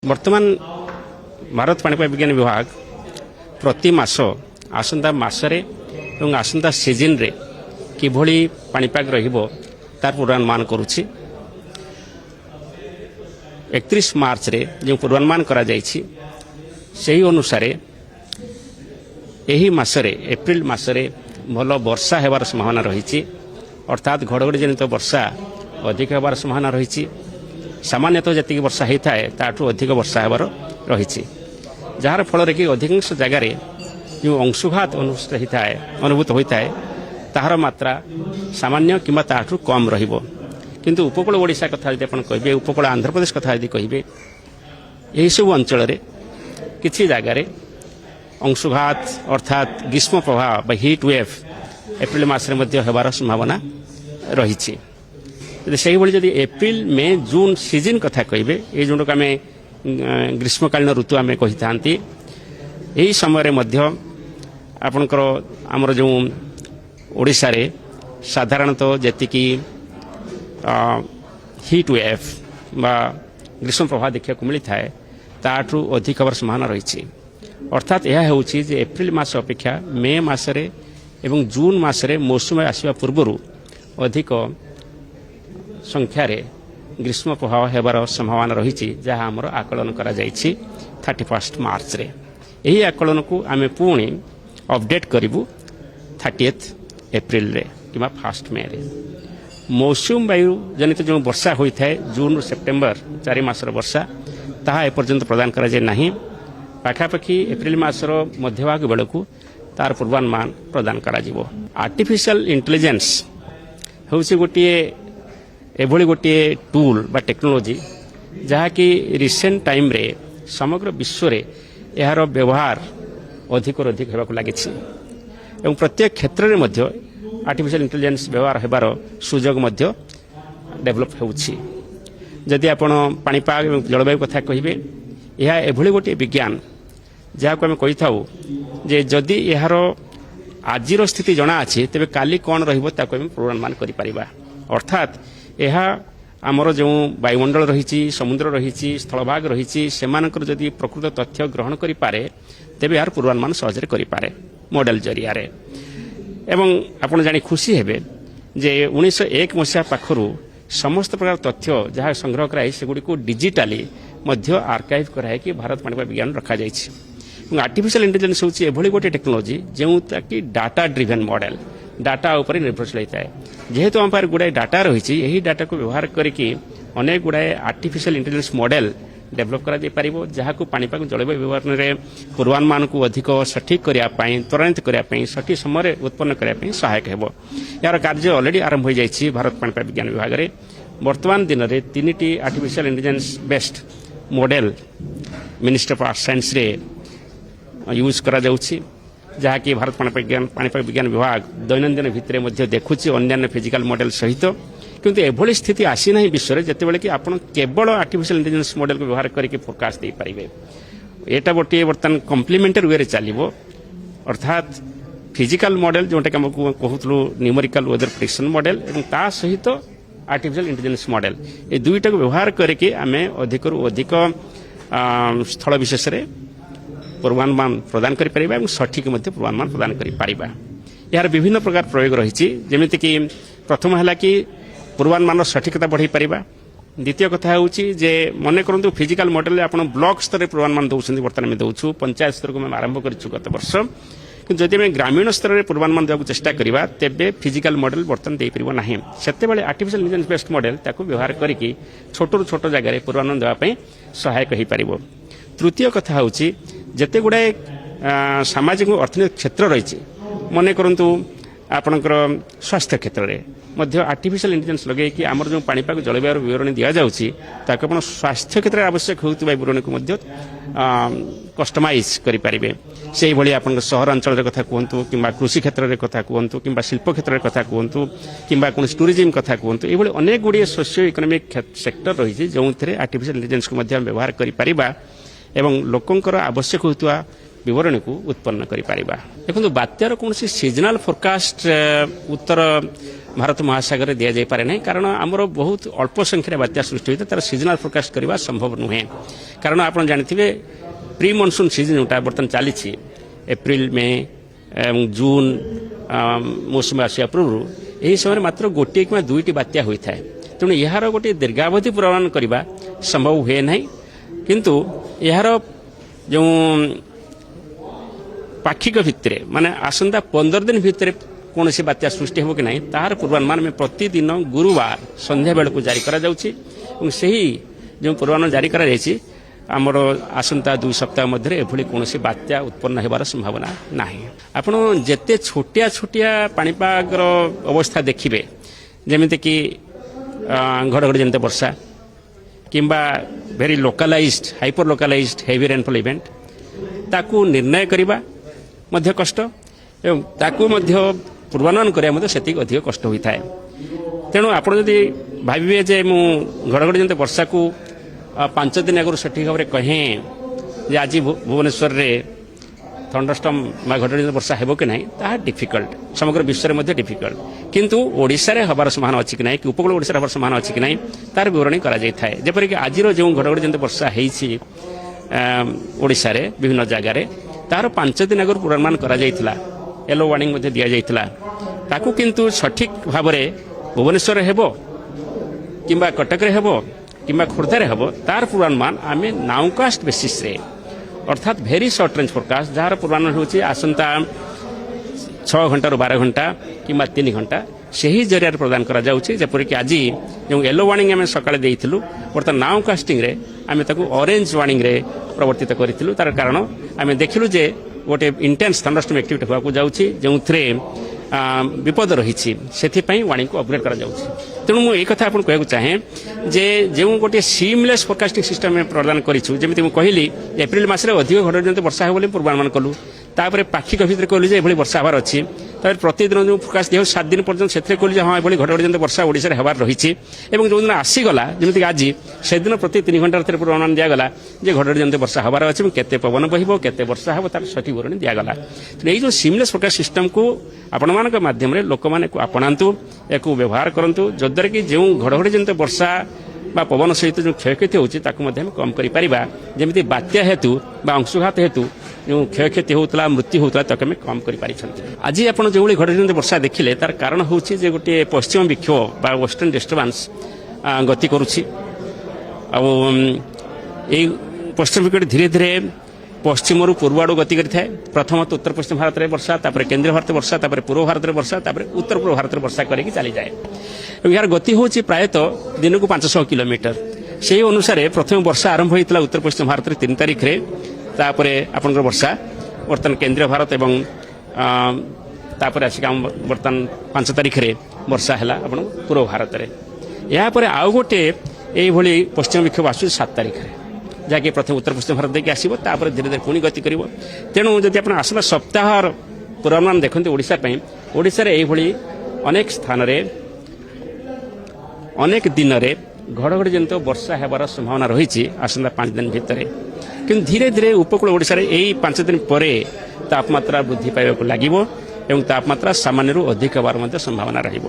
बर्तमान भारत पाणीपाग विज्ञान विभाग प्रति मास आसंता मासरे एवं आसंता सीजन रे किभली पाणीपाग रहिबो तार पूर्वानुमान करुछि। 31 मार्च रे जो पूर्वानुमान करा जायछि सेही अनुसार एही मासरे एप्रिल मासरे भल वर्षा हेबार संभावना रहिछि। अर्थात घड़घड़ी जनित वर्षा अधिक हेबार संभावना रहिछि। सामान्यतः जति वर्षा होता है ताठू अधिक वर्षा हेबार रहिछि, जार फल कि अधिकांश जगार जो अंशुघात अनुभूत होता है ताहार मात्रा सामान्य किंबा ताठू कम रहिबो। किंतु उपकूल ओडिशा कथा यदि आपण कहिबे, उपकूल आंध्र प्रदेश कथा यदि कहिबे, एही सब अंचल रे किछि जगार अंशुघात अर्थात ग्रीष्म प्रभाव बा हीट वेव एप्रिल मासरे मध्य हेबार संभावना रहिछि। से भाई जब एप्रिल मे जून सीजन कथा कहे ये जोटा आम ग्रीष्मकालीन ऋतु आम कही था यही समय आपणकर आमर जो ओडिशा रे साधारणतः जी हीट वेव बा ग्रीष्म प्रभाव देखा मिलता है ताठू अधिक हबार संभावना रही। अर्थात यह होची जे एप्रिल मास अपेक्षा मे मासरे एवं जून मासरे मौसम आसवा पूर्व अधिक संख्यार ग्रीष्म प्रभाव हेबार संभावना रही, जहाँ आमर आकलन करा जायछि 31 मार्च रे। यही आकलन को आम पुणी अपडेट करूँ 30 एप्रिल रे कि 1 मे रे। मौसम वायु जनित जो वर्षा होता है जून सेप्टेम्बर 4 मासर वर्षा ताहा एपर्यंत प्रदान करा जाय नहीं। पाखापाखि एप्रिल मासर मध्यभाग बेलू तार पूर्वानुमान प्रदान करा जिवो। आर्टिफिशियल इंटेलिजेंस होउछि गोटे एभली गोटे टूल बा टेक्नोलोजी जहाँकि रिसेंट टाइम रे समग्र विश्व रे यार व्यवहार अधिक अधिक होगा लगी एवं प्रत्येक क्षेत्र में मध्य आर्टिफिशियल इंटेलिजेंस व्यवहार हेबार सुजोग मध्य डेवलप होउछि। जदि आपण पाणीपाग एवं जलवायु कथा कहिबे, यह एभली गोटे विज्ञान जहाँ को आम कही था जे जदि यार आजिर स्थिति जना अच्छी तेबे काली कौन रहिबो ताको आम पूर्वानुमान करि परिबा। अर्थात यह आमर जो वायुमंडल रही समुद्र रही स्थलभाग रही सेमानकर जदि प्रकृत तथ्य ग्रहण करि पारे तेबे यार पूर्वानुमान सहजरे करि पारे मॉडल जरिया रे। एवं आपण जानी खुशी हेबे जे 1901 मसीहा पाखरु समस्त प्रकार तथ्य जहाँ संग्रह कराई सेगुडी को डिजिटाली मध्य आर्काइव कराई कि भारत पाणीपाग विज्ञान रखा जायछि। आर्टिफिशियल इंटेलिजेंस होची एभली गोटे टेक्नोलोजी जो ताकि डाटा ड्रिवेन मॉडल डाटा उपर निर्भरशील होता है। जेहेतु आम पार गुड़ाए डाटा रही यही डाटा को व्यवहार करके अनेक गुड़ाए आर्टिफिशियल इंटेलिजेंस मॉडल डेवलप करा पारिबो, जहां पाणीपाग जलवायु विवरण में पूर्वानुमान को अधिक सठिक करने त्वरान्वित करने सठिक समय उत्पन्न करने सहायक हेबो। यार कार्य ऑलरेडी आरंभ हो जाइछि भारत पाणीपाग विज्ञान विभाग रे। वर्तमान दिन में 3टी artificial intelligence based model ministry of earth science रे यूज करा जाउछि, जहाँकि भारत पाणीपाग विज्ञान विभाग दैनंदिन भितर मध्य देखुछि अन्य फिजिकल मॉडल सहित। किंतु एभली स्थिति आसी ना विश्व में जिते कि आप केवल आर्टिफिशियल इंटेलिजेंस मॉडल को व्यवहार करके फोरकास्ट दे पारिबे। एटा गोटे बर्तमान कम्प्लीमेंटरी वे चलिबो। अर्थात फिजिकल मॉडल जोटा कि आमको कहूलु न्यूमेरिकल वेदर प्रेडिक्शन मॉडल और ता सहित आर्टिफिशियल इंटेलिजेंस मॉडल ये दुईटा को व्यवहार करके आम अधिक अधिक स्थल विशेष पूर्वानुमान प्रदान कर परिबा और सठिक मध्य पूर्वानुमान प्रदान कर परिबा। यार विभिन्न प्रकार प्रयोग रही जेमिति कि प्रथम है कि पूर्वानुमान सठिकता बढ़ाई परिबा। द्वितीय कथा होउछि जे मने करंतु फिजिकल मॉडल आप ब्लॉक स्तर में पूर्वानुमान दौरान बर्तमान में दौछु पंचायत स्तर को मैं आरंभ करूँ गत वर्ष। कि जदि आम ग्रामीण स्तर में पूर्वानुमान देवाक चेष्टा करवा तेबे फिजिकल मॉडल बर्तमान दे परिबो नाही। सेतेबेले आर्टिफिशियल इंटेलिजेंस बेस्ड मॉडल ताको व्यवहार करके छोट छोट जगह पूर्वानुमान देवा पई सहायक हो पारिबो। तृतीय कथा होउछि जेते गुड़ाए सामाजिक अर्थनैतिक क्षेत्र रही मन करंतु आपणकर स्वास्थ्य क्षेत्र में मध्य आर्टिफिशियल इंटेलिजेंस लगे कि आमर जो पाणीपाग जलवायु विवरण दि जाउछि ताको आपण स्वास्थ्य क्षेत्र में आवश्यक होउतबा विवरण को मध्य कस्टमाइज करि पारिबे। सेही भली आपण शहर अंचल कथा कहतु किंबा कृषि क्षेत्र में कथा कहतु किंबा शिल्प क्षेत्र में कथा कहतु किंबा कोन टूरिज्म कथा कहतु ये अनेक गुड़िए सोशियो इकोनॉमिक सेक्टर रही जो आर्टिफिशियल इंटेलिजेंस को मध्य व्यवहार करि पारिबा एवं लोकंकर आवश्यक होता विवरण को उत्पन्न करि पारिबा। देखो बात्यार कौन सीजनाल फोरकास्ट उत्तर ଭାରତ ମହାସାଗରରେ ଦିଆଯାଇପାରେ ନାହିଁ କାରଣ ଆମର ବହୁତ ଅଳ୍ପ ସଂଖ୍ୟାରେ ବାତ୍ୟା ସୃଷ୍ଟି ହୋଇଥାଏ ତାର ସିଜନାଲ ଫୋରକାଷ୍ଟ କରିବା ସମ୍ଭବ ନୁହେଁ କାରଣ ଆପଣ ଜାଣିଥିବେ ପ୍ରି ମନସୁନ୍ ସିଜନ୍ ଯେଉଁଟା ବର୍ତ୍ତମାନ ଚାଲିଛି ଏପ୍ରିଲ ମେ ଏବଂ ଜୁନ୍ ମୌସୁମୀ ଆସିବା ପୂର୍ବରୁ ଏହି ସମୟରେ ମାତ୍ର ଗୋଟିଏ କିମ୍ବା ଦୁଇଟି ବାତ୍ୟା ହୋଇଥାଏ ତେଣୁ ଏହାର ଗୋଟିଏ ଦୀର୍ଘାବଧି ପୂର୍ବାନୁମାନ କରିବା ସମ୍ଭବ ହୁଏ ନାହିଁ କିନ୍ତୁ ଏହାର ଯେଉଁ ପାକ୍ଷିକ ଭିତ୍ତିରେ ମାନେ ଆସନ୍ତା 15 ଦିନ ଭିତରେ କୌଣସି ବାତ୍ୟା ସୃଷ୍ଟି ହେବ କି ନାହିଁ ତାହାର ପୂର୍ବାନୁମାନ ଆମେ ପ୍ରତିଦିନ ଗୁରୁବାର ସନ୍ଧ୍ୟା ବେଳକୁ ଜାରି କରାଯାଉଛି ଏବଂ ସେହି ଯେଉଁ ପୂର୍ବାନୁମାନ ଜାରି କରାଯାଇଛି ଆମର ଆସନ୍ତା 2 ସପ୍ତାହ ମଧ୍ୟରେ ଏଭଳି କୌଣସି ବାତ୍ୟା ଉତ୍ପନ୍ନ ହେବାର ସମ୍ଭାବନା ନାହିଁ ଆପଣ ଯେତେ ଛୋଟିଆ ଛୋଟିଆ ପାଣିପାଗର ଅବସ୍ଥା ଦେଖିବେ ଯେମିତିକି ଘଡ଼ଘଡ଼ି ଜନିତ ବର୍ଷା କିମ୍ବା very localized hyper localized heavy rainfall event ତାକୁ ନିର୍ଣ୍ଣୟ କରିବା ମଧ୍ୟ କଷ୍ଟ ଏବଂ ତାକୁ ମଧ୍ୟ ପୂର୍ବାନୁମାନ କରିବା ମଧ୍ୟ ସେତିକି ଅଧିକ କଷ୍ଟ ହୋଇଥାଏ ତେଣୁ ଆପଣ ଯଦି ଭାବିବେ ଯେ ମୁଁ ଘଡ଼ଘଡ଼ି ଜନିତ ବର୍ଷାକୁ 5 ଦିନ ଆଗରୁ ସଠିକ୍ ଭାବରେ କହେଁ ଯେ ଆଜି ଭୁବନେଶ୍ୱରରେ ଥଣ୍ଡରଷ୍ଟର୍ମ ବା ଘଡ଼ଘଡ଼ି ଜନିତ ବର୍ଷା ହେବ କି ନାହିଁ ତାହା ଡିଫିକଲ୍ଟ ସମଗ୍ର ବିଶ୍ୱରେ ମଧ୍ୟ ଡିଫିକଲ୍ଟ କିନ୍ତୁ ଓଡ଼ିଶାରେ ହେବାର ସମ୍ଭାବନା ଅଛି କି ନାହିଁ କି ଉପକୂଳ ଓଡ଼ିଶାରେ ହେବାର ସମ୍ଭାବନା ଅଛି କି ନାହିଁ ତାର ବିବରଣୀ କରାଯାଇଥାଏ ଯେପରିକି ଆଜିର ଯେଉଁ ଘଡ଼ଘଡ଼ି ଜନିତ ବର୍ଷା ହେଇଛି ଓଡ଼ିଶାରେ ବିଭିନ୍ନ ଜାଗାରେ ତାର 5 ଦିନ ଆଗରୁ ପୂର୍ବାନୁମାନ କରାଯାଇଥିଲା ୟେଲୋ ୱାର୍ଣ୍ଣିଂ ମଧ୍ୟ ଦିଆଯାଇଥିଲା ତାକୁ କିନ୍ତୁ ସଠିକ୍ ଭାବରେ ଭୁବନେଶ୍ୱରରେ ହେବ କିମ୍ବା କଟକରେ ହେବ କିମ୍ବା ଖୋର୍ଦ୍ଧାରେ ହେବ ତାର ପୂର୍ବାନୁମାନ ଆମେ ନାଉକାଷ୍ଟ ବେସିସ୍ରେ ଅର୍ଥାତ୍ ଭେରି ସର୍ଟ ରେଞ୍ଜ ଫୋରକାଷ୍ଟ ଯାହାର ପୂର୍ବାନୁମାନ ହେଉଛି ଆସନ୍ତା 6 ଘଣ୍ଟାରୁ 12 ଘଣ୍ଟା କିମ୍ବା 3 ଘଣ୍ଟା ସେହି ଜରିଆରେ ପ୍ରଦାନ କରାଯାଉଛି ଯେପରିକି ଆଜି ଯେଉଁ ୟେଲୋ ୱାର୍ଣ୍ଣିଂ ଆମେ ସକାଳେ ଦେଇଥିଲୁ ବର୍ତ୍ତମାନ ନାଉକାଷ୍ଟିଂରେ ଆମେ ତାକୁ ଅରେଞ୍ଜ ୱାର୍ଣ୍ଣିଂରେ ପରିବର୍ତ୍ତିତ କରିଥିଲୁ ତାର କାରଣ ଆମେ ଦେଖିଲୁ ଯେ ଗୋଟେ ଇଣ୍ଟେନ୍ସ ଥଣ୍ଡରଷ୍ଟର୍ମ ଆକ୍ଟିଭିଟି ହେବାକୁ ଯାଉଛି ଯେଉଁଥିରେ ବିପଦ ରହିଛି ସେଥିପାଇଁ ୱାର୍ଣ୍ଣିଂକୁ ଅପଗ୍ରେଡ୍ କରାଯାଉଛି ତେଣୁ ମୁଁ ଏହି କଥା ଆପଣଙ୍କୁ କହିବାକୁ ଚାହେଁ ଯେ ଯେଉଁ ଗୋଟିଏ ସିମଲେସ୍ ଫୋରକାଷ୍ଟିଂ ସିଷ୍ଟମ ଆମେ ପ୍ରଦାନ କରିଛୁ ଯେମିତି ମୁଁ କହିଲି ଏପ୍ରିଲ ମାସରେ ଅଧିକ ଘଡ଼ଘଡ଼ି ଜନିତ ବର୍ଷା ହେବ ବୋଲି ପୂର୍ବାନୁମାନ କଲୁ ତାପରେ ପାକ୍ଷିକ ଭିତରେ କହିଲୁ ଯେ ଏଭଳି ବର୍ଷା ହେବାର ଅଛି ତାପରେ ପ୍ରତିଦିନ ଯେଉଁ ଫୋରକାଷ୍ଟ ଦିଆହେଉଛି 7 ଦିନ ପର୍ଯ୍ୟନ୍ତ ସେଥିରେ କହିଲୁ ଯେ ହଁ ଏଭଳି ଘଡ଼ଘଡ଼ି ଜନିତ ବର୍ଷା ଓଡ଼ିଶାରେ ହେବାର ରହିଛି ଏବଂ ଯେଉଁଦିନ ଆସିଗଲା ଯେମିତିକି ଆଜି ସେଦିନ ପ୍ରତି 3 ଘଣ୍ଟା ଭିତରେ ପୂର୍ବାନୁମାନ ଦିଆଗଲା ଯେ ଘଡ଼ଘଡ଼ି ଜନିତ ବର୍ଷା ହେବାର ଅଛି ଏବଂ କେତେ ପବନ ବହିବ କେତେ ବର୍ଷା ହେବ ତାର ସଠିକ୍ ବିବରଣୀ ଦିଆଗଲା ତେଣୁ ଏଇ ଯେଉଁ ସିମଲେସ୍ ଫୋରକାଷ୍ଟ ସିଷ୍ଟମକୁ ଆପଣମାନଙ୍କ ମାଧ୍ୟମରେ ଲୋକମାନେ ଆପଣାନ୍ତୁ ଏହାକୁ ବ୍ୟବହାର କରନ୍ତୁ ଯଦ୍ୱାରା କି ଯେଉଁ ଘଡ଼ଘଡ଼ି ଜନିତ ବର୍ଷା ବା ପବନ ସହିତ ଯେଉଁ କ୍ଷୟକ୍ଷତି ହେଉଛି ତାକୁ ମଧ୍ୟ ଆମେ କମ୍ କରିପାରିବା ଯେମିତି ବାତ୍ୟା ହେତୁ ବା ଅଂଶୁଘାତ ହେତୁ ଯେଉଁ କ୍ଷୟକ୍ଷତି ହେଉଥିଲା ମୃତ୍ୟୁ ହେଉଥିଲା ତାକୁ ଆମେ କମ୍ କରିପାରିଛନ୍ତି ଆଜି ଆପଣ ଯେଉଁଭଳି ଘଡ଼ଘଡ଼ି ଜନିତ ବର୍ଷା ଦେଖିଲେ ତାର କାରଣ ହେଉଛି ଯେ ଗୋଟିଏ ପଶ୍ଚିମ ବିକ୍ଷୋଭ ବା ୱେଷ୍ଟର୍ଣ୍ଣ ଡିଷ୍ଟର୍ବାନ୍ସ ଗତି କରୁଛି ଆଉ ଏଇ ପଶ୍ଚିମ ବିକ୍ଷୋଭ ଧୀରେ ଧୀରେ ପଶ୍ଚିମରୁ ପୂର୍ବ ଆଡ଼କୁ ଗତି କରିଥାଏ ପ୍ରଥମତଃ ଉତ୍ତର ପଶ୍ଚିମ ଭାରତରେ ବର୍ଷା ତାପରେ କେନ୍ଦ୍ରୀୟ ଭାରତରେ ବର୍ଷା ତାପରେ ପୂର୍ବ ଭାରତରେ ବର୍ଷା ତାପରେ ଉତ୍ତର ପୂର୍ବ ଭାରତରେ ବର୍ଷା କରିକି ଚାଲିଯାଏ ଏବଂ ଏହାର ଗତି ହେଉଛି ପ୍ରାୟତଃ ଦିନକୁ 500 କିଲୋମିଟର ସେହି ଅନୁସାରେ ପ୍ରଥମେ ବର୍ଷା ଆରମ୍ଭ ହୋଇଥିଲା ଉତ୍ତର ପଶ୍ଚିମ ଭାରତରେ 3 ତାରିଖରେ ତାପରେ ଆପଣଙ୍କର ବର୍ଷା ବର୍ତ୍ତମାନ କେନ୍ଦ୍ରୀୟ ଭାରତ ଏବଂ ତାପରେ ଆସିକି ଆମ ବର୍ତ୍ତମାନ 5 ତାରିଖରେ ବର୍ଷା ହେଲା ଆପଣ ପୂର୍ବ ଭାରତରେ ଏହାପରେ ଆଉ ଗୋଟିଏ ଏଇଭଳି ପଶ୍ଚିମ ବିକ୍ଷୋଭ ଆସୁଛି 7 ତାରିଖରେ ଯାହାକି ପ୍ରଥମେ ଉତ୍ତର ପଶ୍ଚିମ ଭାରତ ଦେଇକି ଆସିବ ତାପରେ ଧୀରେ ଧୀରେ ପୁଣି ଗତି କରିବ ତେଣୁ ଯଦି ଆପଣ ଆସନ୍ତା ସପ୍ତାହର ପୂର୍ବାନୁମାନ ଦେଖନ୍ତି ଓଡ଼ିଶା ପାଇଁ ଓଡ଼ିଶାରେ ଏଇଭଳି ଅନେକ ସ୍ଥାନରେ ଅନେକ ଦିନରେ ଘଡ଼ଘଡ଼ି ଜନିତ ବର୍ଷା ହେବାର ସମ୍ଭାବନା ରହିଛି ଆସନ୍ତା 5 ଦିନ ଭିତରେ କିନ୍ତୁ ଧୀରେ ଧୀରେ ଉପକୂଳ ଓଡ଼ିଶାରେ ଏଇ 5 ଦିନ ପରେ ତାପମାତ୍ରା ବୃଦ୍ଧି ପାଇବାକୁ ଲାଗିବ ଏବଂ ତାପମାତ୍ରା ସାମାନ୍ୟରୁ ଅଧିକ ହେବାର ମଧ୍ୟ ସମ୍ଭାବନା ରହିବ